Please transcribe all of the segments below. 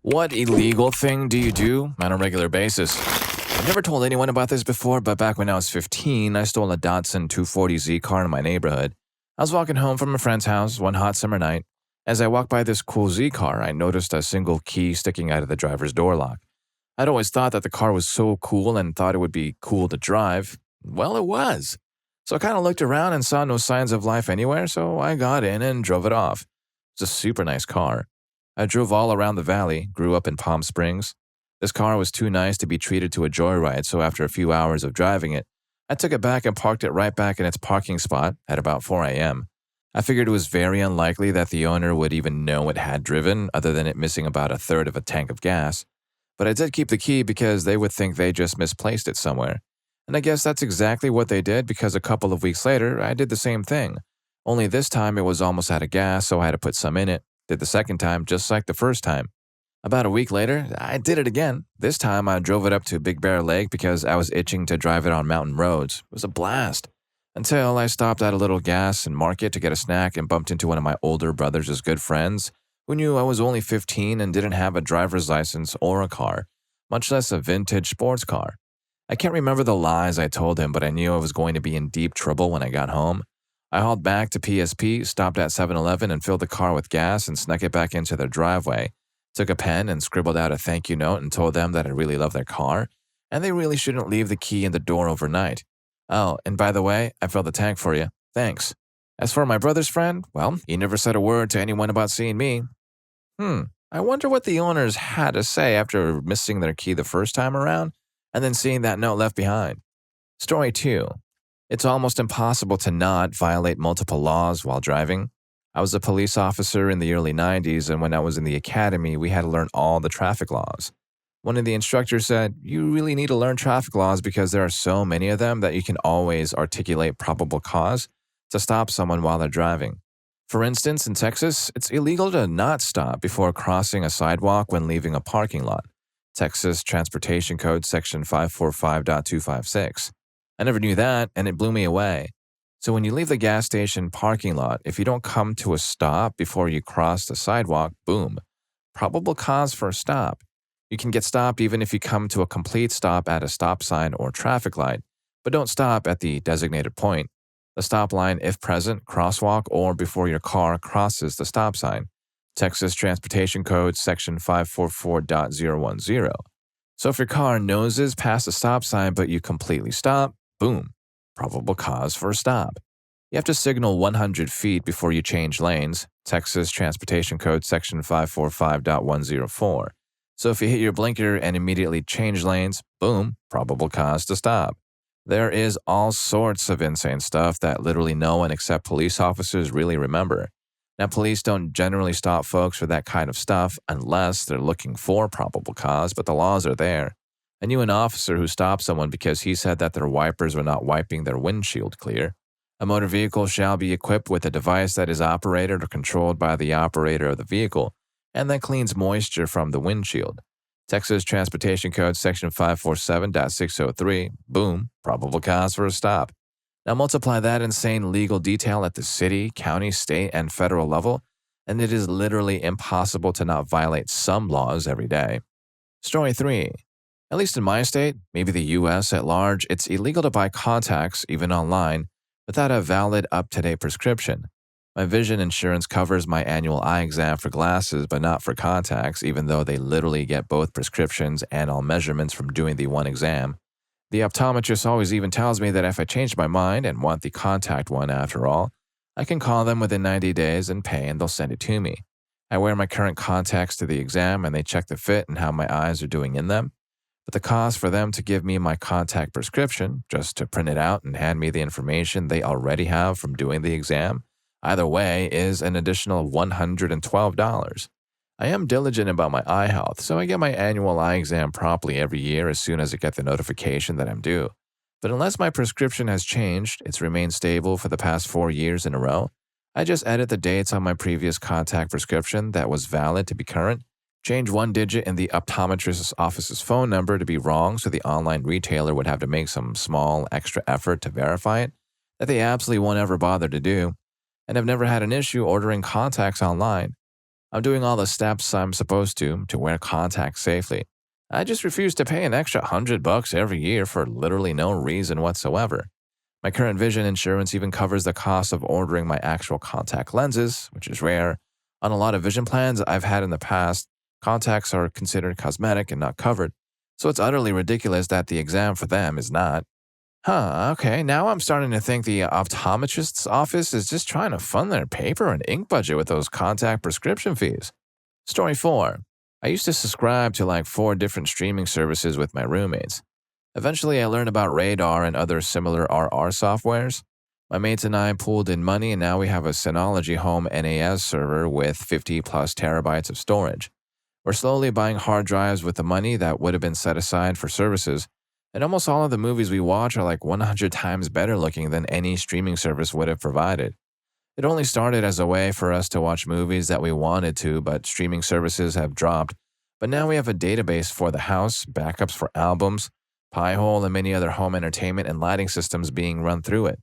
What illegal thing do you do on a regular basis? I've never told anyone about this before, but back when I was 15, I stole a Datsun 240Z car in my neighborhood. I was walking home from a friend's house one hot summer night. As I walked by this cool Z car, I noticed a single key sticking out of the driver's door lock. I'd always thought that the car was so cool and thought it would be cool to drive. Well, it was. So I kind of looked around and saw no signs of life anywhere, so I got in and drove it off. It's a super nice car. I drove all around the valley, grew up in Palm Springs. This car was too nice to be treated to a joyride, so after a few hours of driving it, I took it back and parked it right back in its parking spot at about 4 a.m. I figured it was very unlikely that the owner would even know it had driven, other than it missing about a third of a tank of gas. But I did keep the key because they would think they just misplaced it somewhere. And I guess that's exactly what they did, because a couple of weeks later, I did the same thing. Only this time it was almost out of gas, so I had to put some in it. Did the second time just like the first time. About a week later, I did it again. This time I drove it up to Big Bear Lake because I was itching to drive it on mountain roads. It was a blast. Until I stopped at a little gas and market to get a snack and bumped into one of my older brother's good friends who knew I was only 15 and didn't have a driver's license or a car, much less a vintage sports car. I can't remember the lies I told him, but I knew I was going to be in deep trouble when I got home. I hauled back to PSP, stopped at 7-Eleven and filled the car with gas and snuck it back into their driveway. Took a pen and scribbled out a thank you note and told them that I really love their car and they really shouldn't leave the key in the door overnight. Oh, and by the way, I filled the tank for you. Thanks. As for my brother's friend, well, he never said a word to anyone about seeing me. I wonder what the owners had to say after missing their key the first time around and then seeing that note left behind. Story 2. It's almost impossible to not violate multiple laws while driving. I was a police officer in the early 90s, and when I was in the academy, we had to learn all the traffic laws. One of the instructors said, "You really need to learn traffic laws because there are so many of them that you can always articulate probable cause to stop someone while they're driving. For instance, in Texas, it's illegal to not stop before crossing a sidewalk when leaving a parking lot. Texas Transportation Code Section 545.256. I never knew that, and it blew me away. So when you leave the gas station parking lot, if you don't come to a stop before you cross the sidewalk, boom, probable cause for a stop. You can get stopped even if you come to a complete stop at a stop sign or traffic light, but don't stop at the designated point. The stop line, if present, crosswalk, or before your car crosses the stop sign. Texas Transportation Code Section 544.010. So if your car noses past the stop sign but you completely stop, boom, probable cause for a stop. You have to signal 100 feet before you change lanes, Texas Transportation Code Section 545.104. So if you hit your blinker and immediately change lanes, boom, probable cause to stop. There is all sorts of insane stuff that literally no one except police officers really remember. Now, police don't generally stop folks for that kind of stuff unless they're looking for probable cause, but the laws are there. I knew an officer who stopped someone because he said that their wipers were not wiping their windshield clear. A motor vehicle shall be equipped with a device that is operated or controlled by the operator of the vehicle and that cleans moisture from the windshield. Texas Transportation Code Section 547.603, boom, probable cause for a stop. Now multiply that insane legal detail at the city, county, state, and federal level, and it is literally impossible to not violate some laws every day. Story 3. At least in my state, maybe the U.S. at large, it's illegal to buy contacts, even online, without a valid up-to-date prescription. My vision insurance covers my annual eye exam for glasses, but not for contacts, even though they literally get both prescriptions and all measurements from doing the one exam. The optometrist always even tells me that if I change my mind and want the contact one after all, I can call them within 90 days and pay and they'll send it to me. I wear my current contacts to the exam and they check the fit and how my eyes are doing in them. But the cost for them to give me my contact prescription, just to print it out and hand me the information they already have from doing the exam, either way is an additional $112. I am diligent about my eye health, so I get my annual eye exam promptly every year as soon as I get the notification that I'm due. But unless my prescription has changed, it's remained stable for the past 4 years in a row, I just edit the dates on my previous contact prescription that was valid to be current, change one digit in the optometrist's office's phone number to be wrong so the online retailer would have to make some small extra effort to verify it that they absolutely won't ever bother to do, and I've never had an issue ordering contacts online. I'm doing all the steps I'm supposed to wear contacts safely. I just refuse to pay an extra $100 every year for literally no reason whatsoever. My current vision insurance even covers the cost of ordering my actual contact lenses, which is rare. On a lot of vision plans I've had in the past, contacts are considered cosmetic and not covered, so it's utterly ridiculous that the exam for them is not. Okay, now I'm starting to think the optometrist's office is just trying to fund their paper and ink budget with those contact prescription fees. Story 4. I used to subscribe to like 4 different streaming services with my roommates. Eventually, I learned about Radar and other similar RR softwares. My mates and I pooled in money, and now we have a Synology Home NAS server with 50 plus terabytes of storage. We're slowly buying hard drives with the money that would have been set aside for services, and almost all of the movies we watch are like 100 times better looking than any streaming service would have provided. It only started as a way for us to watch movies that we wanted to, but streaming services have dropped. But now we have a database for the house, backups for albums, Pi-hole, and many other home entertainment and lighting systems being run through it.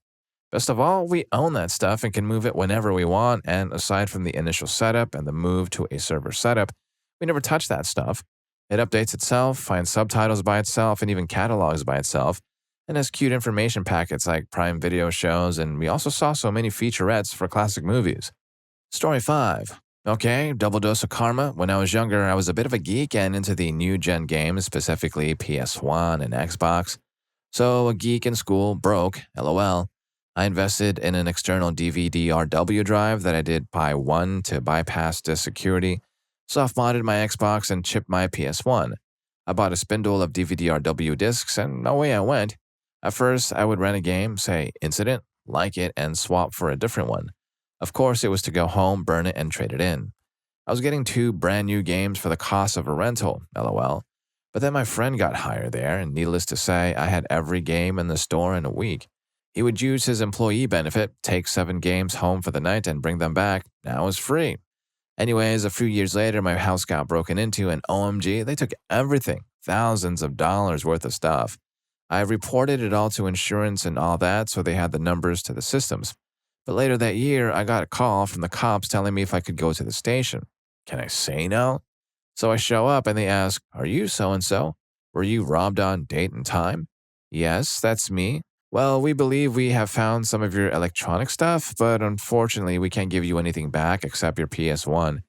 Best of all, we own that stuff and can move it whenever we want, and aside from the initial setup and the move to a server setup, we never touch that stuff. It updates itself, finds subtitles by itself, and even catalogs by itself, and has cute information packets like Prime Video shows, and we also saw so many featurettes for classic movies. Story 5. Okay, double dose of karma. When I was younger, I was a bit of a geek and into the new-gen games, specifically PS1 and Xbox. So a geek in school, broke, LOL. I invested in an external DVD-RW drive that I did Pi 1 to bypass disk security, soft-modded my Xbox, and chipped my PS1. I bought a spindle of DVD-RW discs, and away I went. At first, I would rent a game, say Incident, like it, and swap for a different one. Of course, it was to go home, burn it, and trade it in. I was getting 2 brand new games for the cost of a rental, LOL. But then my friend got hired there, and needless to say, I had every game in the store in a week. He would use his employee benefit, take 7 games home for the night, and bring them back. Now it was free. Anyways, a few years later, my house got broken into, and OMG, they took everything, thousands of dollars worth of stuff. I reported it all to insurance and all that, so they had the numbers to the systems. But later that year, I got a call from the cops telling me if I could go to the station. Can I say no? So I show up and they ask, "Are you so-and-so? Were you robbed on date and time?" "Yes, that's me." "Well, we believe we have found some of your electronic stuff, but unfortunately we can't give you anything back except your PS1.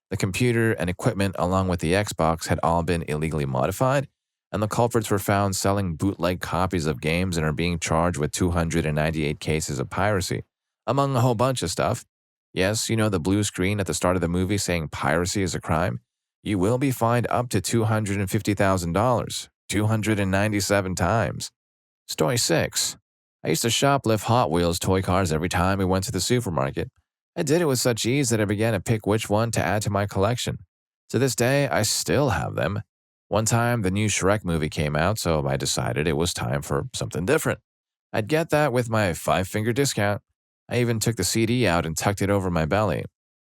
The computer and equipment along with the Xbox had all been illegally modified, and the culprits were found selling bootleg copies of games and are being charged with 298 cases of piracy, among a whole bunch of stuff. Yes, you know the blue screen at the start of the movie saying piracy is a crime? You will be fined up to $250,000, 297 times. Story 6. I used to shoplift Hot Wheels toy cars every time we went to the supermarket. I did it with such ease that I began to pick which one to add to my collection. To this day, I still have them. One time, the new Shrek movie came out, so I decided it was time for something different. I'd get that with my 5-finger discount. I even took the CD out and tucked it over my belly.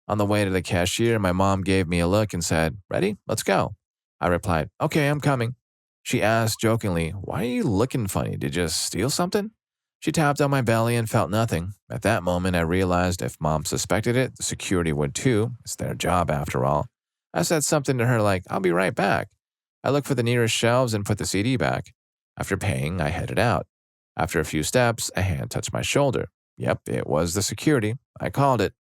On the way to the cashier, my mom gave me a look and said, "Ready? Let's go." I replied, "Okay, I'm coming." She asked jokingly, "Why are you looking funny? Did you steal something?" She tapped on my belly and felt nothing. At that moment, I realized if mom suspected it, the security would too. It's their job after all. I said something to her like, "I'll be right back." I looked for the nearest shelves and put the CD back. After paying, I headed out. After a few steps, a hand touched my shoulder. Yep, it was the security. I called it.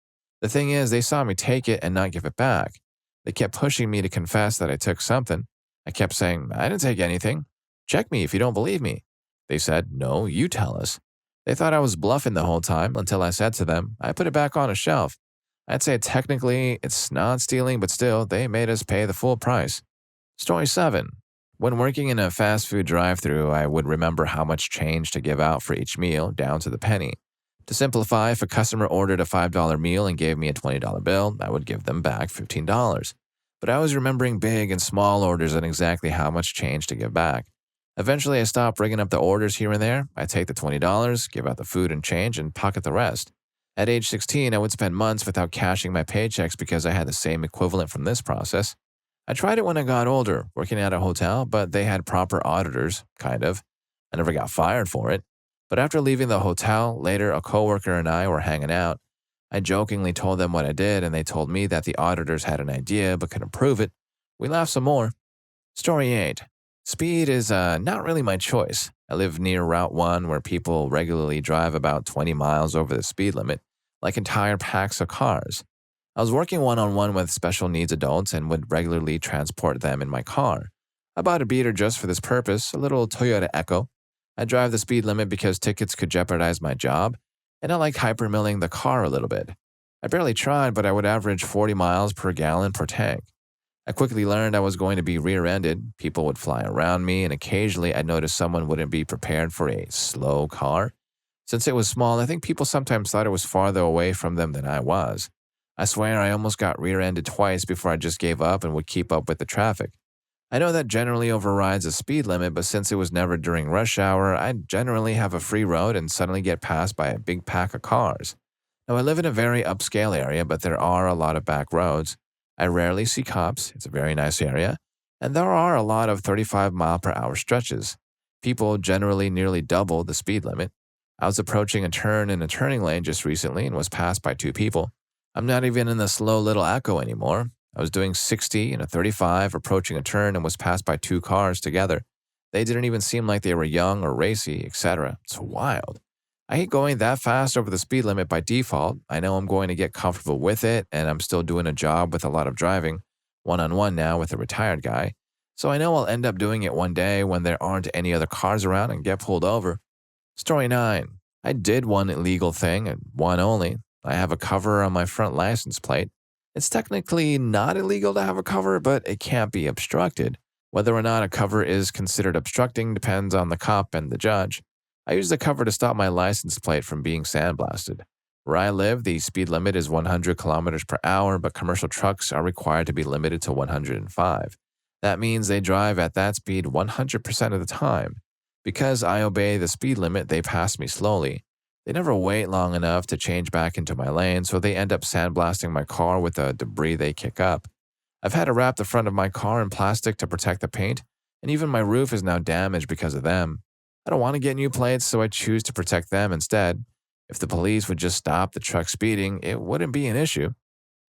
The thing is, they saw me take it and not give it back. They kept pushing me to confess that I took something. I kept saying, "I didn't take anything. Check me if you don't believe me." They said, "No, you tell us." They thought I was bluffing the whole time until I said to them, "I put it back on a shelf." I'd say technically it's not stealing, but still, they made us pay the full price. Story 7. When working in a fast food drive-thru, I would remember how much change to give out for each meal, down to the penny. To simplify, if a customer ordered a $5 meal and gave me a $20 bill, I would give them back $15. But I was remembering big and small orders and exactly how much change to give back. Eventually, I stopped bringing up the orders here and there. I'd take the $20, give out the food and change, and pocket the rest. At age 16, I would spend months without cashing my paychecks because I had the same equivalent from this process. I tried it when I got older, working at a hotel, but they had proper auditors, kind of. I never got fired for it. But after leaving the hotel, later a coworker and I were hanging out. I jokingly told them what I did, and they told me that the auditors had an idea but couldn't prove it. We laughed some more. Story 8. Speed is not really my choice. I live near Route 1 where people regularly drive about 20 miles over the speed limit, like entire packs of cars. I was working one-on-one with special needs adults and would regularly transport them in my car. I bought a beater just for this purpose, a little Toyota Echo. I drive the speed limit because tickets could jeopardize my job, and I like hypermilling the car a little bit. I barely tried, but I would average 40 miles per gallon per tank. I quickly learned I was going to be rear-ended. People would fly around me, and occasionally I'd notice someone wouldn't be prepared for a slow car. Since it was small, I think people sometimes thought it was farther away from them than I was. I swear I almost got rear-ended twice before I just gave up and would keep up with the traffic. I know that generally overrides the speed limit, but since it was never during rush hour, I'd generally have a free road and suddenly get passed by a big pack of cars. Now, I live in a very upscale area, but there are a lot of back roads. I rarely see cops. It's a very nice area. And there are a lot of 35-mile-per-hour stretches. People generally nearly double the speed limit. I was approaching a turn in a turning lane just recently and was passed by 2 people. I'm not even in the slow little Echo anymore. I was doing 60 in a 35, approaching a turn, and was passed by 2 cars together. They didn't even seem like they were young or racy, etc. It's wild. I hate going that fast over the speed limit by default. I know I'm going to get comfortable with it, and I'm still doing a job with a lot of driving, one-on-one now with a retired guy. So I know I'll end up doing it one day when there aren't any other cars around and get pulled over. Story 9. I did one illegal thing, and one only. I have a cover on my front license plate. It's technically not illegal to have a cover, but it can't be obstructed. Whether or not a cover is considered obstructing depends on the cop and the judge. I use the cover to stop my license plate from being sandblasted. Where I live, the speed limit is 100 kilometers per hour, but commercial trucks are required to be limited to 105. That means they drive at that speed 100% of the time. Because I obey the speed limit, they pass me slowly. They never wait long enough to change back into my lane, so they end up sandblasting my car with the debris they kick up. I've had to wrap the front of my car in plastic to protect the paint, and even my roof is now damaged because of them. I don't want to get new plates, so I choose to protect them instead. If the police would just stop the truck speeding, it wouldn't be an issue.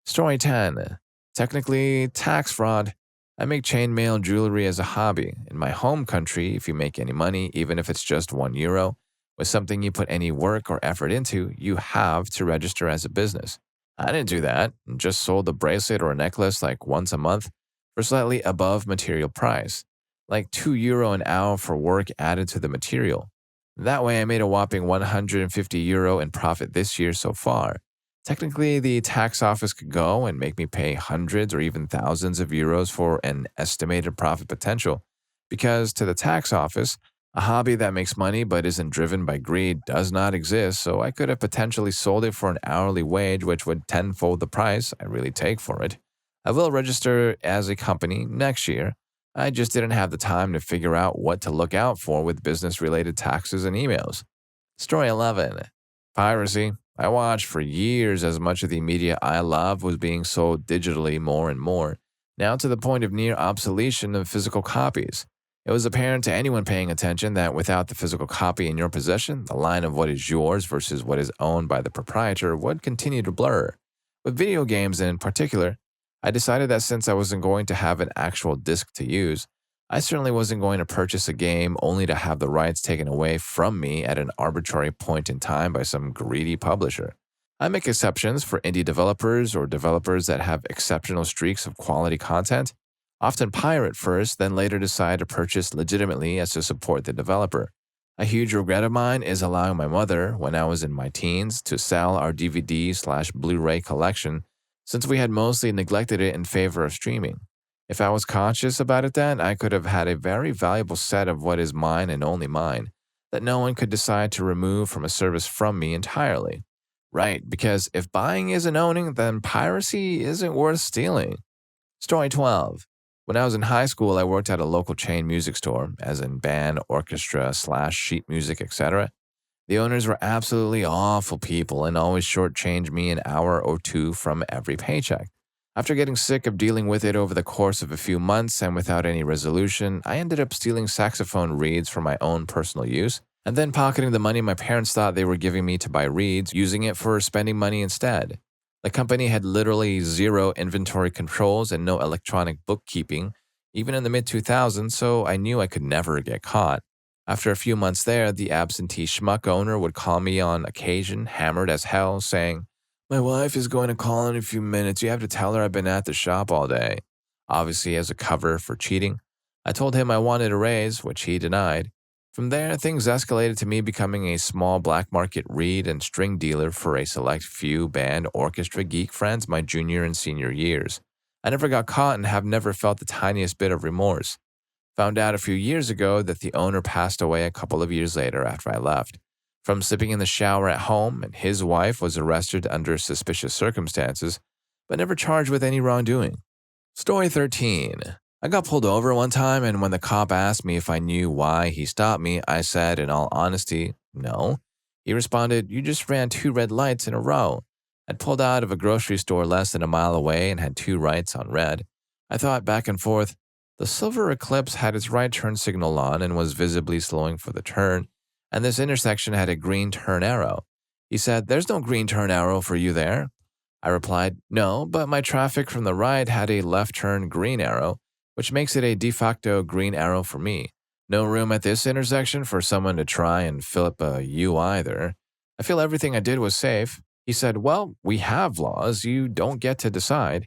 Story 10. Technically, tax fraud. I make chainmail jewelry as a hobby. In my home country, if you make any money, even if it's just €1, with something you put any work or effort into, you have to register as a business. I didn't do that and just sold a bracelet or a necklace like once a month for slightly above material price, like €2 an hour for work added to the material. That way I made a whopping €150 in profit this year so far. Technically, the tax office could go and make me pay hundreds or even thousands of euros for an estimated profit potential, because to the tax office, a hobby that makes money but isn't driven by greed does not exist, so I could have potentially sold it for an hourly wage which would tenfold the price I really take for it. I will register as a company next year. I just didn't have the time to figure out what to look out for with business-related taxes and emails. Story 11. Piracy. I watched for years as much of the media I love was being sold digitally more and more, now to the point of near obsolescence of physical copies. It was apparent to anyone paying attention that without the physical copy in your possession, the line of what is yours versus what is owned by the proprietor would continue to blur. With video games in particular, I decided that since I wasn't going to have an actual disc to use, I certainly wasn't going to purchase a game only to have the rights taken away from me at an arbitrary point in time by some greedy publisher. I make exceptions for indie developers or developers that have exceptional streaks of quality content, often pirate first, then later decide to purchase legitimately as to support the developer. A huge regret of mine is allowing my mother, when I was in my teens, to sell our DVD/Blu-ray collection, since we had mostly neglected it in favor of streaming. If I was conscious about it then, I could have had a very valuable set of what is mine and only mine, that no one could decide to remove from a service from me entirely. Right, because if buying isn't owning, then piracy isn't worth stealing. Story 12. When I was in high school, I worked at a local chain music store, as in band, orchestra/sheet music, etc. The owners were absolutely awful people and always shortchanged me an hour or two from every paycheck. After getting sick of dealing with it over the course of a few months and without any resolution, I ended up stealing saxophone reeds for my own personal use and then pocketing the money my parents thought they were giving me to buy reads, using it for spending money instead. The company had literally zero inventory controls and no electronic bookkeeping, even in the mid-2000s, so I knew I could never get caught. After a few months there, the absentee schmuck owner would call me on occasion, hammered as hell, saying, "My wife is going to call in a few minutes. You have to tell her I've been at the shop all day." Obviously, as a cover for cheating. I told him I wanted a raise, which he denied. From there, things escalated to me becoming a small black market reed and string dealer for a select few band orchestra geek friends my junior and senior years. I never got caught and have never felt the tiniest bit of remorse. Found out a few years ago that the owner passed away a couple of years later after I left. From sleeping in the shower at home, and his wife was arrested under suspicious circumstances, but never charged with any wrongdoing. Story 13. I got pulled over one time, and when the cop asked me if I knew why he stopped me, I said, in all honesty, no. He responded, "You just ran 2 red lights in a row." I'd pulled out of a grocery store less than a mile away and had 2 rights on red. I thought back and forth. The silver Eclipse had its right turn signal on and was visibly slowing for the turn, and this intersection had a green turn arrow. He said, "There's no green turn arrow for you there." I replied, "No, but my traffic from the right had a left turn green arrow, which makes it a de facto green arrow for me. No room at this intersection for someone to try and fill up a U either. I feel everything I did was safe." He said, "Well, we have laws. You don't get to decide."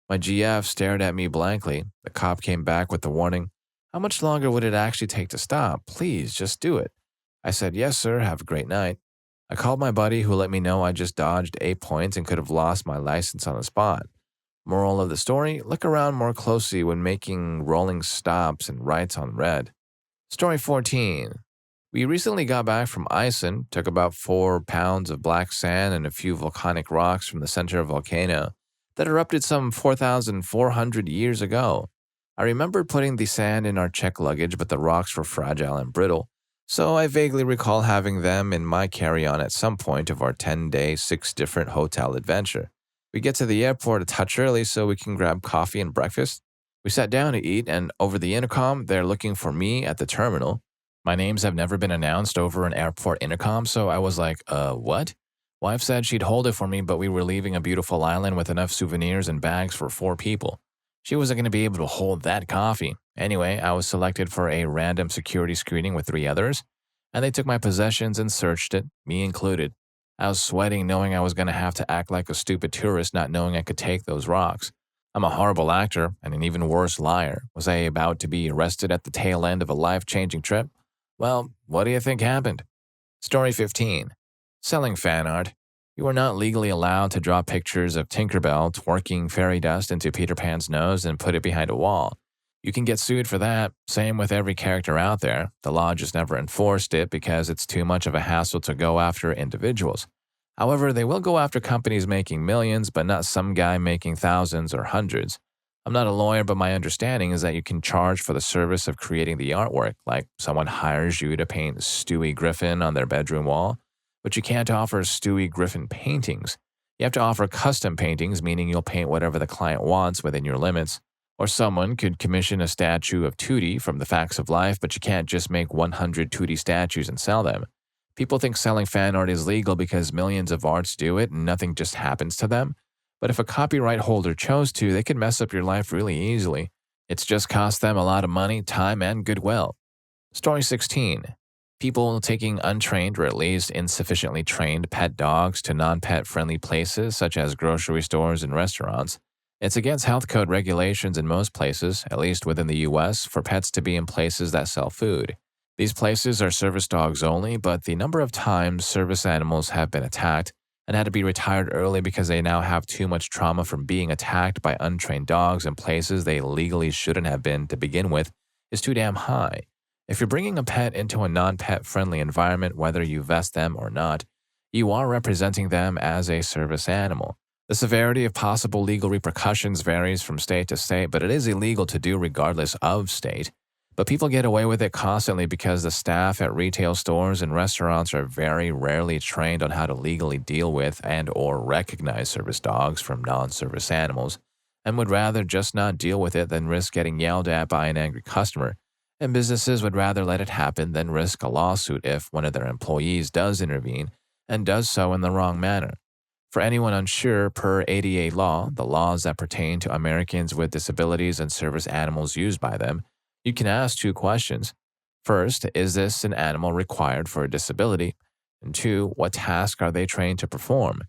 My GF stared at me blankly. The cop came back with the warning, "How much longer would it actually take to stop? Please, just do it." I said, "Yes, sir. Have a great night." I called my buddy who let me know I just dodged 8 points and could have lost my license on the spot. Moral of the story, look around more closely when making rolling stops and rights on red. Story 14. We recently got back from Iceland, took about 4 pounds of black sand and a few volcanic rocks from the center of a volcano that erupted some 4,400 years ago. I remembered putting the sand in our checked luggage, but the rocks were fragile and brittle, so I vaguely recall having them in my carry-on at some point of our 10-day, 6 different hotel adventure. We get to the airport a touch early so we can grab coffee and breakfast. We sat down to eat, and over the intercom, they're looking for me at the terminal. My names have never been announced over an airport intercom, so I was like, what? Wife said she'd hold it for me, but we were leaving a beautiful island with enough souvenirs and bags for 4 people. She wasn't going to be able to hold that coffee. Anyway, I was selected for a random security screening with 3 others, and they took my possessions and searched it, me included. I was sweating knowing I was going to have to act like a stupid tourist not knowing I could take those rocks. I'm a horrible actor and an even worse liar. Was I about to be arrested at the tail end of a life-changing trip? Well, what do you think happened? Story 15. Selling fan art. You are not legally allowed to draw pictures of Tinkerbell twerking fairy dust into Peter Pan's nose and put it behind a wall. You can get sued for that. Same with every character out there. The law just never enforced it because it's too much of a hassle to go after individuals. However, they will go after companies making millions, but not some guy making thousands or hundreds. I'm not a lawyer, but my understanding is that you can charge for the service of creating the artwork, like someone hires you to paint Stewie Griffin on their bedroom wall, but you can't offer Stewie Griffin paintings. You have to offer custom paintings, meaning you'll paint whatever the client wants within your limits. Or someone could commission a statue of Tootie from the Facts of Life, but you can't just make 100 Tootie statues and sell them. People think selling fan art is legal because millions of arts do it and nothing just happens to them. But if a copyright holder chose to, they could mess up your life really easily. It's just cost them a lot of money, time, and goodwill. Story 16. People taking untrained or at least insufficiently trained pet dogs to non-pet friendly places such as grocery stores and restaurants. It's against health code regulations in most places, at least within the US, for pets to be in places that sell food. These places are service dogs only, but the number of times service animals have been attacked and had to be retired early because they now have too much trauma from being attacked by untrained dogs in places they legally shouldn't have been to begin with is too damn high. If you're bringing a pet into a non-pet friendly environment, whether you vest them or not, you are representing them as a service animal. The severity of possible legal repercussions varies from state to state, but it is illegal to do regardless of state. But people get away with it constantly because the staff at retail stores and restaurants are very rarely trained on how to legally deal with and or recognize service dogs from non-service animals, and would rather just not deal with it than risk getting yelled at by an angry customer. And businesses would rather let it happen than risk a lawsuit if one of their employees does intervene and does so in the wrong manner. For anyone unsure, per ADA law, the laws that pertain to Americans with disabilities and service animals used by them, you can ask two questions. First, is this an animal required for a disability? And two, what task are they trained to perform?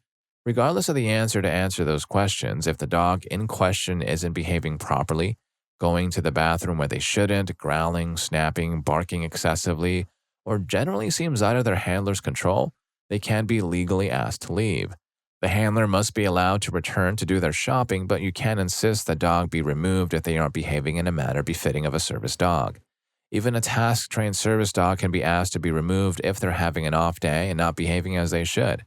Regardless of the answer to those questions, if the dog in question isn't behaving properly, going to the bathroom where they shouldn't, growling, snapping, barking excessively, or generally seems out of their handler's control, they can be legally asked to leave. The handler must be allowed to return to do their shopping, but you can insist the dog be removed if they aren't behaving in a manner befitting of a service dog. Even a task-trained service dog can be asked to be removed if they're having an off day and not behaving as they should.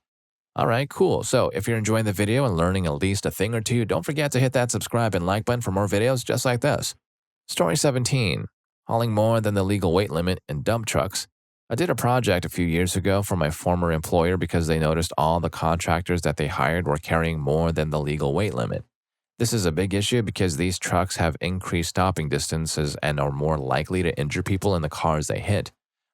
Alright, cool. So if you're enjoying the video and learning at least a thing or two, don't forget to hit that subscribe and like button for more videos just like this. Story 17. Hauling more than the legal weight limit in dump trucks. I did a project a few years ago for my former employer because they noticed all the contractors that they hired were carrying more than the legal weight limit. This is a big issue because these trucks have increased stopping distances and are more likely to injure people in the cars they hit.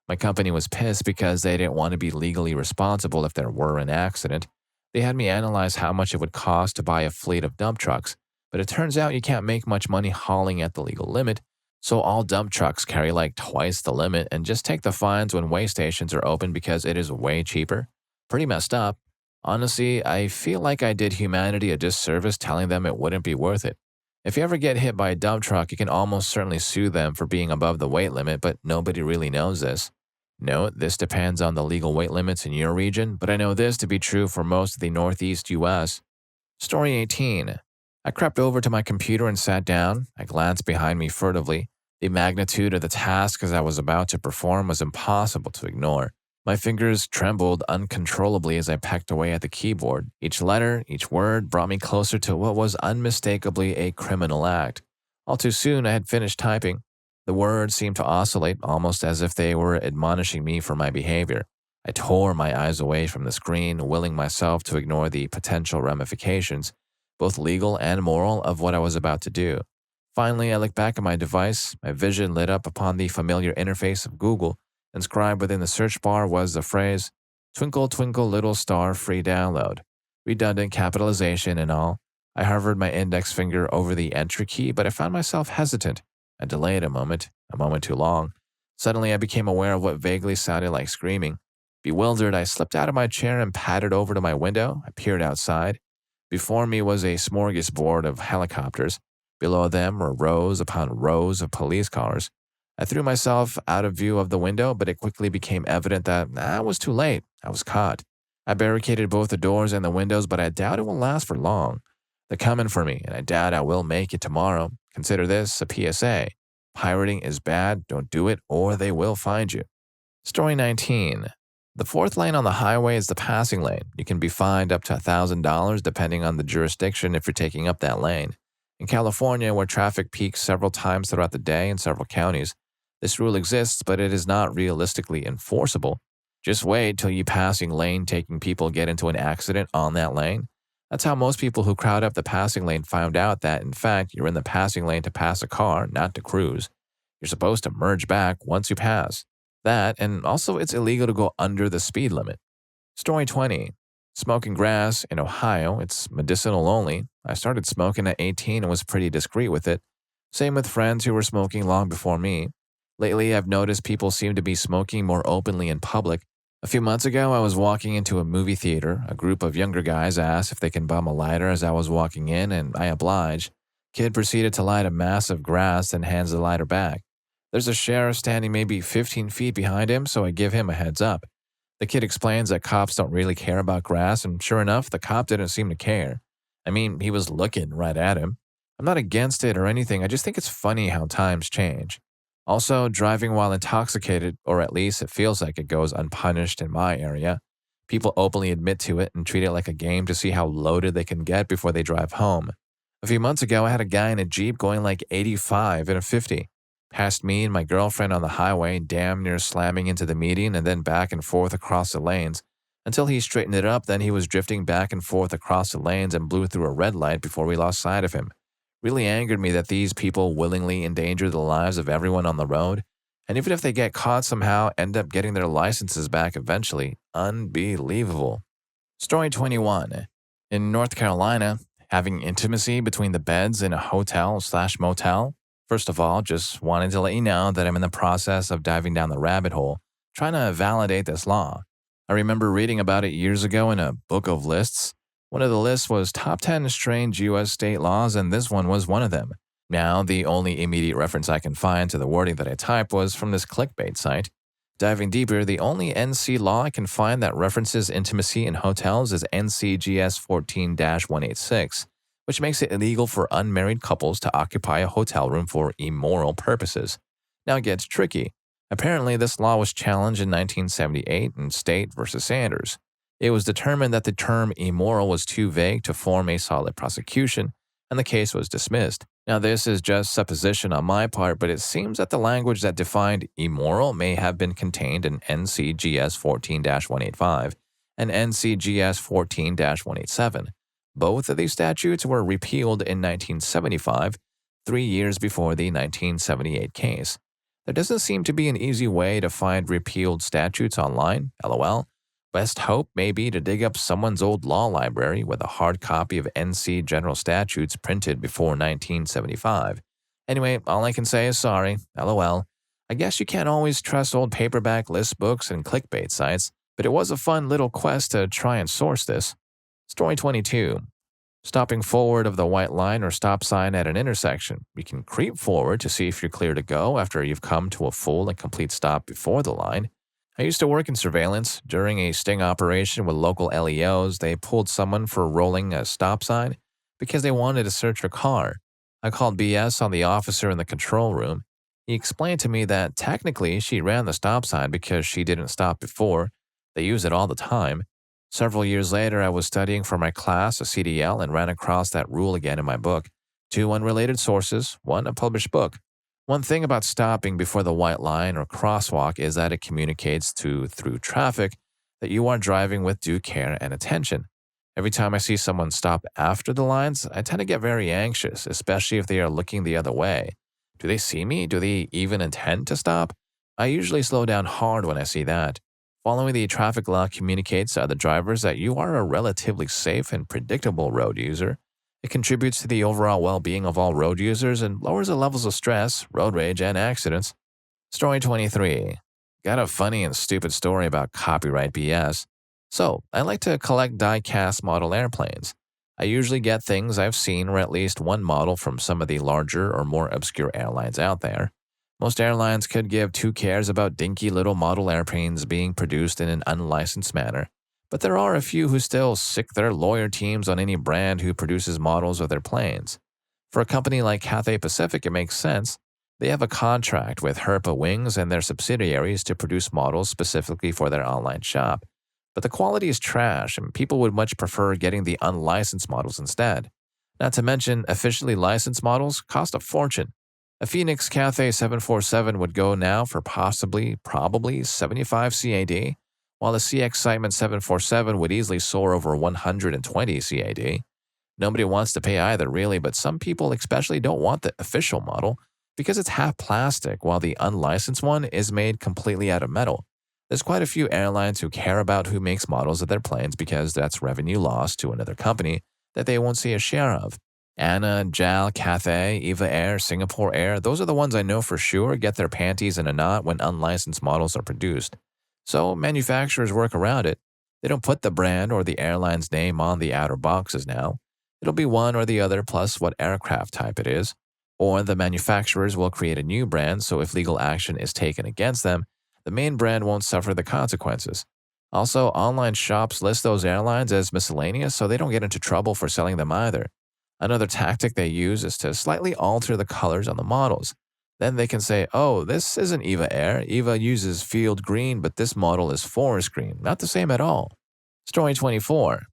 My company was pissed because they didn't want to be legally responsible if there were an accident. They had me analyze how much it would cost to buy a fleet of dump trucks, but it turns out you can't make much money hauling at the legal limit, so all dump trucks carry like twice the limit and just take the fines when weigh stations are open because it is way cheaper. Pretty messed up. Honestly, I feel like I did humanity a disservice telling them it wouldn't be worth it. If you ever get hit by a dump truck, you can almost certainly sue them for being above the weight limit, but nobody really knows this. Note, this depends on the legal weight limits in your region, but I know this to be true for most of the Northeast U.S. Story 18. I crept over to my computer and sat down. I glanced behind me furtively. The magnitude of the task as I was about to perform was impossible to ignore. My fingers trembled uncontrollably as I pecked away at the keyboard. Each letter, each word brought me closer to what was unmistakably a criminal act. All too soon, I had finished typing. The words seemed to oscillate, almost as if they were admonishing me for my behavior. I tore my eyes away from the screen, willing myself to ignore the potential ramifications, both legal and moral, of what I was about to do. Finally, I looked back at my device. My vision lit up upon the familiar interface of Google. Inscribed within the search bar was the phrase, "Twinkle, twinkle, little star, free download." Redundant capitalization and all. I hovered my index finger over the entry key, but I found myself hesitant. I delayed a moment too long. Suddenly, I became aware of what vaguely sounded like screaming. Bewildered, I slipped out of my chair and padded over to my window. I peered outside. Before me was a smorgasbord of helicopters. Below them were rows upon rows of police cars. I threw myself out of view of the window, but it quickly became evident that I was too late. I was caught. I barricaded both the doors and the windows, but I doubt it will last for long. They're coming for me, and I doubt I will make it tomorrow. Consider this a PSA. Pirating is bad, don't do it, or they will find you. Story 19. The fourth lane on the highway is the passing lane. You can be fined up to $1,000 depending on the jurisdiction if you're taking up that lane. In California, where traffic peaks several times throughout the day in several counties, this rule exists, but it is not realistically enforceable. Just wait till you passing lane taking people get into an accident on that lane. That's how most people who crowd up the passing lane found out that, in fact, you're in the passing lane to pass a car, not to cruise. You're supposed to merge back once you pass. That, and also it's illegal to go under the speed limit. Story 20. Smoking grass in Ohio, it's medicinal only. I started smoking at 18 and was pretty discreet with it. Same with friends who were smoking long before me. Lately, I've noticed people seem to be smoking more openly in public. A few months ago, I was walking into a movie theater. A group of younger guys asked if they can bum a lighter as I was walking in, and I obliged. Kid proceeded to light a mass of grass and hands the lighter back. There's a sheriff standing maybe 15 feet behind him, so I give him a heads up. The kid explains that cops don't really care about grass, and sure enough, the cop didn't seem to care. I mean, he was looking right at him. I'm not against it or anything, I just think it's funny how times change. Also, driving while intoxicated, or at least it feels like it goes unpunished in my area. People openly admit to it and treat it like a game to see how loaded they can get before they drive home. A few months ago, I had a guy in a Jeep going like 85 in a 50. Past me and my girlfriend on the highway, damn near slamming into the median and then back and forth across the lanes. Until he straightened it up, then he was drifting back and forth across the lanes and blew through a red light before we lost sight of him. Really angered me that these people willingly endanger the lives of everyone on the road. And even if they get caught somehow, end up getting their licenses back eventually. Unbelievable. Story 21. In North Carolina, having intimacy between the beds in a hotel/motel. First of all, just wanted to let you know that I'm in the process of diving down the rabbit hole, trying to validate this law. I remember reading about it years ago in a book of lists. One of the lists was top 10 strange U.S. state laws, and this one was one of them. Now, the only immediate reference I can find to the wording that I typed was from this clickbait site. Diving deeper, the only NC law I can find that references intimacy in hotels is NCGS 14-186, which makes it illegal for unmarried couples to occupy a hotel room for immoral purposes. Now it gets tricky. Apparently, this law was challenged in 1978 in State versus Sanders. It was determined that the term immoral was too vague to form a solid prosecution, and the case was dismissed. Now, this is just supposition on my part, but it seems that the language that defined immoral may have been contained in NCGS 14-185 and NCGS 14-187. Both of these statutes were repealed in 1975, 3 years before the 1978 case. There doesn't seem to be an easy way to find repealed statutes online, lol. Best hope may be to dig up someone's old law library with a hard copy of NC General Statutes printed before 1975. Anyway, all I can say is sorry, lol. I guess you can't always trust old paperback list books and clickbait sites, but it was a fun little quest to try and source this. Story 22. Stopping forward of the white line or stop sign at an intersection. You can creep forward to see if you're clear to go after you've come to a full and complete stop before the line. I used to work in surveillance. During a sting operation with local LEOs, they pulled someone for rolling a stop sign because they wanted to search her car. I called BS on the officer in the control room. He explained to me that technically she ran the stop sign because she didn't stop before. They use it all the time. Several years later, I was studying for my class, a CDL, and ran across that rule again in my book. 2 unrelated sources, 1 a published book. One thing about stopping before the white line or crosswalk is that it communicates through traffic that you are driving with due care and attention. Every time I see someone stop after the lines, I tend to get very anxious, especially if they are looking the other way. Do they see me? Do they even intend to stop? I usually slow down hard when I see that. Following the traffic law communicates to other drivers that you are a relatively safe and predictable road user. It contributes to the overall well-being of all road users and lowers the levels of stress, road rage, and accidents. Story 23. Got a funny and stupid story about copyright BS. So, I like to collect die-cast model airplanes. I usually get things I've seen or at least one model from some of the larger or more obscure airlines out there. Most airlines could give 2 cares about dinky little model airplanes being produced in an unlicensed manner. But there are a few who still sick their lawyer teams on any brand who produces models of their planes. For a company like Cathay Pacific, it makes sense. They have a contract with Herpa Wings and their subsidiaries to produce models specifically for their online shop. But the quality is trash, and people would much prefer getting the unlicensed models instead. Not to mention, officially licensed models cost a fortune. A Phoenix Cathay 747 would go now for probably 75 CAD, while the CX Excitement 747 would easily soar over 120 CAD. Nobody wants to pay either, really, but some people especially don't want the official model because it's half plastic, while the unlicensed one is made completely out of metal. There's quite a few airlines who care about who makes models of their planes because that's revenue lost to another company that they won't see a share of. ANA, JAL, Cathay, Eva Air, Singapore Air, those are the ones I know for sure get their panties in a knot when unlicensed models are produced. So manufacturers work around it. They don't put the brand or the airline's name on the outer boxes now. It'll be one or the other plus what aircraft type it is. Or the manufacturers will create a new brand so if legal action is taken against them, the main brand won't suffer the consequences. Also, online shops list those airlines as miscellaneous so they don't get into trouble for selling them either. Another tactic they use is to slightly alter the colors on the models. Then they can say, oh, this isn't Eva Air. Eva uses field green, but this model is forest green. Not the same at all. Story 24.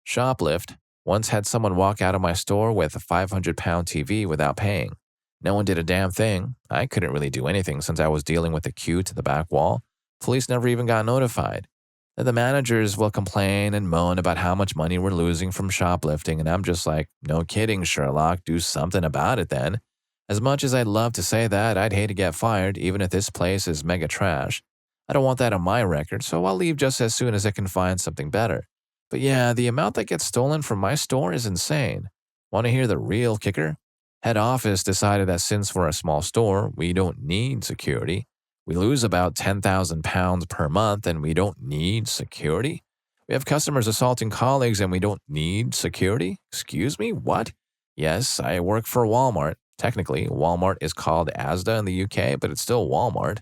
Shoplift. Once had someone walk out of my store with a 500-pound TV without paying. No one did a damn thing. I couldn't really do anything since I was dealing with the queue to the back wall. Police never even got notified. Then the managers will complain and moan about how much money we're losing from shoplifting, and I'm just like, no kidding, Sherlock, do something about it then. As much as I'd love to say that, I'd hate to get fired, even if this place is mega trash. I don't want that on my record, so I'll leave just as soon as I can find something better. But yeah, the amount that gets stolen from my store is insane. Want to hear the real kicker? Head office decided that since we're a small store, we don't need security. We lose about £10,000 per month and we don't need security. We have customers assaulting colleagues and we don't need security? Excuse me, what? Yes, I work for Walmart. Technically, Walmart is called Asda in the UK, but it's still Walmart.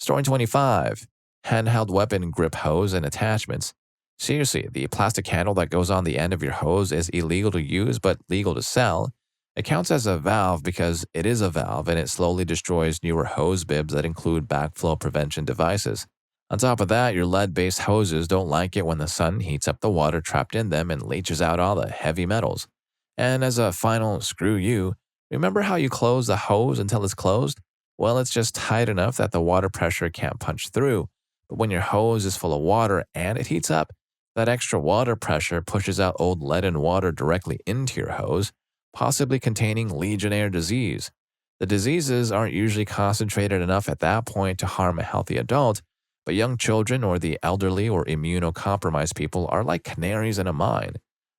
Story 25. Handheld weapon grip hose and attachments. Seriously, the plastic handle that goes on the end of your hose is illegal to use but legal to sell. It counts as a valve because it is a valve and it slowly destroys newer hose bibs that include backflow prevention devices. On top of that, your lead-based hoses don't like it when the sun heats up the water trapped in them and leaches out all the heavy metals. And as a final screw you, remember how you close the hose until it's closed? Well, it's just tight enough that the water pressure can't punch through. But when your hose is full of water and it heats up, that extra water pressure pushes out old lead and water directly into your hose, possibly containing Legionnaire disease. The diseases aren't usually concentrated enough at that point to harm a healthy adult, but young children or the elderly or immunocompromised people are like canaries in a mine.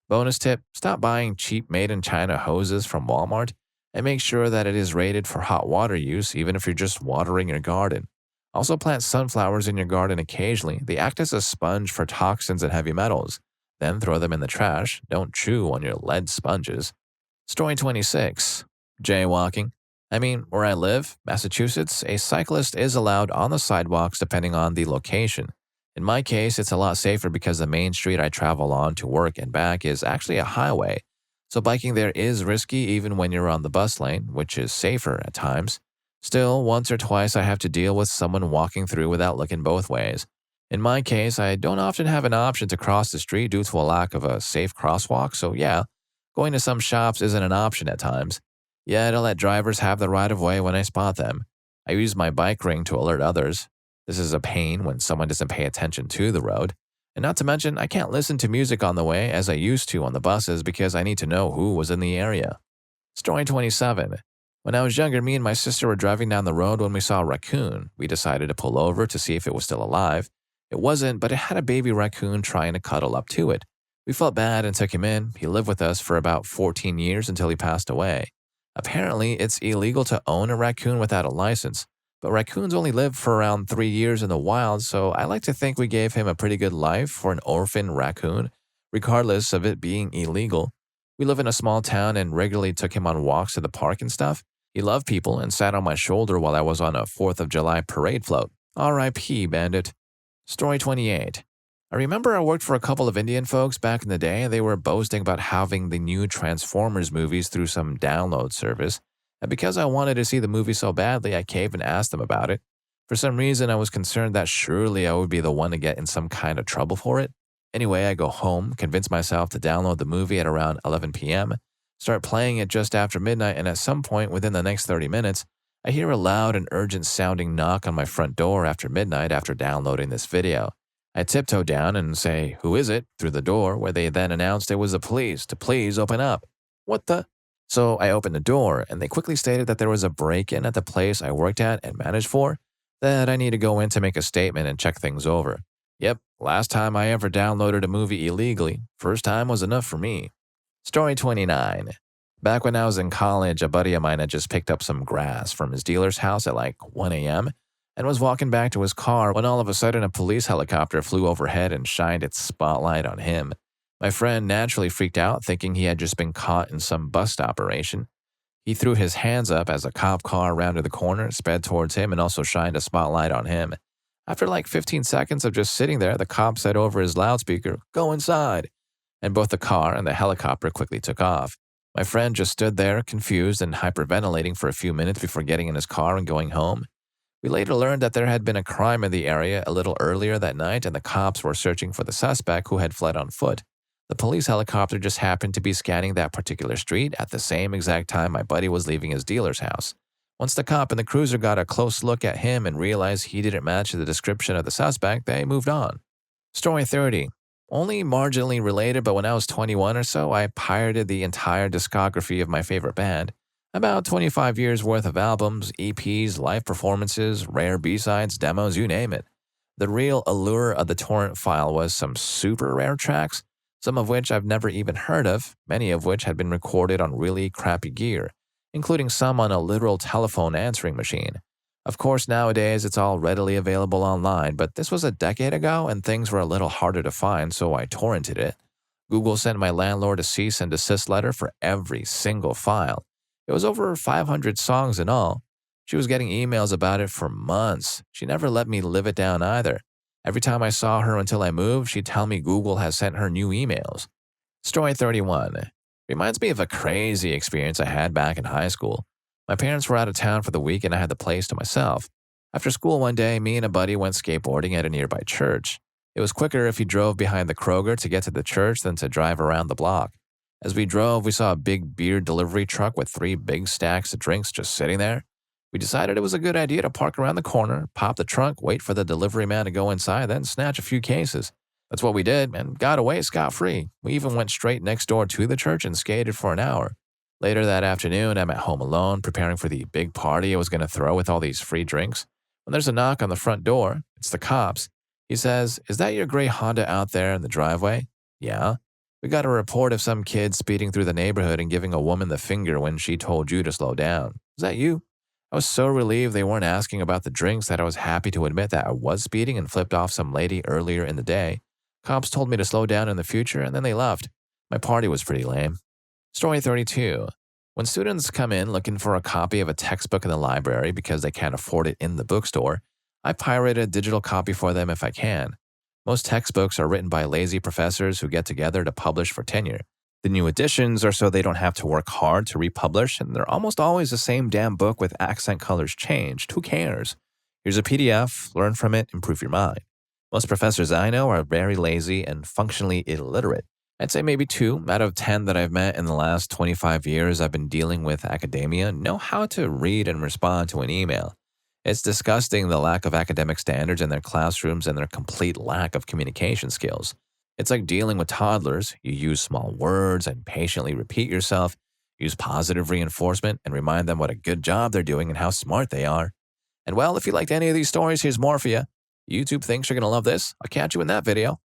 Bonus tip, stop buying cheap made-in-China hoses from Walmart and make sure that it is rated for hot water use even if you're just watering your garden. Also plant sunflowers in your garden occasionally. They act as a sponge for toxins and heavy metals. Then throw them in the trash. Don't chew on your lead sponges. Story 26. Jaywalking. Where I live, Massachusetts, a cyclist is allowed on the sidewalks depending on the location. In my case, it's a lot safer because the main street I travel on to work and back is actually a highway. So biking there is risky even when you're on the bus lane, which is safer at times. Still, once or twice I have to deal with someone walking through without looking both ways. In my case, I don't often have an option to cross the street due to a lack of a safe crosswalk, so yeah, going to some shops isn't an option at times. Yet I let drivers have the right of way when I spot them. I use my bike ring to alert others. This is a pain when someone doesn't pay attention to the road. And not to mention, I can't listen to music on the way as I used to on the buses because I need to know who was in the area. Story 27. When I was younger, me and my sister were driving down the road when we saw a raccoon. We decided to pull over to see if it was still alive. It wasn't, but it had a baby raccoon trying to cuddle up to it. We felt bad and took him in. He lived with us for about 14 years until he passed away. Apparently, it's illegal to own a raccoon without a license, but raccoons only live for around 3 years in the wild, so I like to think we gave him a pretty good life for an orphan raccoon, regardless of it being illegal. We live in a small town and regularly took him on walks to the park and stuff. He loved people and sat on my shoulder while I was on a 4th of July parade float. R.I.P. Bandit. Story 28. I remember I worked for a couple of Indian folks back in the day and they were boasting about having the new Transformers movies through some download service. And because I wanted to see the movie so badly, I caved and asked them about it. For some reason, I was concerned that surely I would be the one to get in some kind of trouble for it. Anyway, I go home, convince myself to download the movie at around 11 p.m., start playing it just after midnight, and at some point within the next 30 minutes, I hear a loud and urgent-sounding knock on my front door after midnight after downloading this video. I tiptoe down and say, "Who is it?" through the door, where they then announced it was the police to please open up. What the? So I opened the door, and they quickly stated that there was a break-in at the place I worked at and managed for, that I need to go in to make a statement and check things over. Yep, last time I ever downloaded a movie illegally. First time was enough for me. Story 29. Back when I was in college, a buddy of mine had just picked up some grass from his dealer's house at like 1 a.m., and was walking back to his car when all of a sudden a police helicopter flew overhead and shined its spotlight on him. My friend naturally freaked out, thinking he had just been caught in some bust operation. He threw his hands up as a cop car rounded the corner, sped towards him, and also shined a spotlight on him. After like 15 seconds of just sitting there, the cop said over his loudspeaker, "Go inside." And both the car and the helicopter quickly took off. My friend just stood there, confused and hyperventilating for a few minutes before getting in his car and going home. We later learned that there had been a crime in the area a little earlier that night, and the cops were searching for the suspect who had fled on foot. The police helicopter just happened to be scanning that particular street at the same exact time my buddy was leaving his dealer's house. Once the cop and the cruiser got a close look at him and realized he didn't match the description of the suspect, they moved on. Story 30. Only marginally related, but when I was 21 or so, I pirated the entire discography of my favorite band. About 25 years worth of albums, EPs, live performances, rare B-sides, demos, you name it. The real allure of the torrent file was some super rare tracks, some of which I've never even heard of, many of which had been recorded on really crappy gear, including some on a literal telephone answering machine. Of course, nowadays it's all readily available online, but this was a decade ago and things were a little harder to find, so I torrented it. Google sent my landlord a cease and desist letter for every single file. It was over 500 songs in all. She was getting emails about it for months. She never let me live it down either. Every time I saw her until I moved, she'd tell me Google has sent her new emails. Story 31. Reminds me of a crazy experience I had back in high school. My parents were out of town for the week and I had the place to myself. After school one day, me and a buddy went skateboarding at a nearby church. It was quicker if he drove behind the Kroger to get to the church than to drive around the block. As we drove, we saw a big beer delivery truck with 3 big stacks of drinks just sitting there. We decided it was a good idea to park around the corner, pop the trunk, wait for the delivery man to go inside, then snatch a few cases. That's what we did and got away scot-free. We even went straight next door to the church and skated for an hour. Later that afternoon, I'm at home alone, preparing for the big party I was going to throw with all these free drinks. When there's a knock on the front door, it's the cops. He says, "Is that your gray Honda out there in the driveway?" "Yeah." "We got a report of some kid speeding through the neighborhood and giving a woman the finger when she told you to slow down. Is that you?" I was so relieved they weren't asking about the drinks that I was happy to admit that I was speeding and flipped off some lady earlier in the day. Cops told me to slow down in the future and then they left. My party was pretty lame. Story 32. When students come in looking for a copy of a textbook in the library because they can't afford it in the bookstore, I pirate a digital copy for them if I can. Most textbooks are written by lazy professors who get together to publish for tenure. The new editions are so they don't have to work hard to republish, and they're almost always the same damn book with accent colors changed. Who cares? Here's a PDF, learn from it, improve your mind. Most professors I know are very lazy and functionally illiterate. I'd say maybe 2 out of 10 that I've met in the last 25 years I've been dealing with academia know how to read and respond to an email. It's disgusting the lack of academic standards in their classrooms and their complete lack of communication skills. It's like dealing with toddlers. You use small words and patiently repeat yourself, use positive reinforcement, and remind them what a good job they're doing and how smart they are. And well, if you liked any of these stories, here's more for you. YouTube thinks you're going to love this. I'll catch you in that video.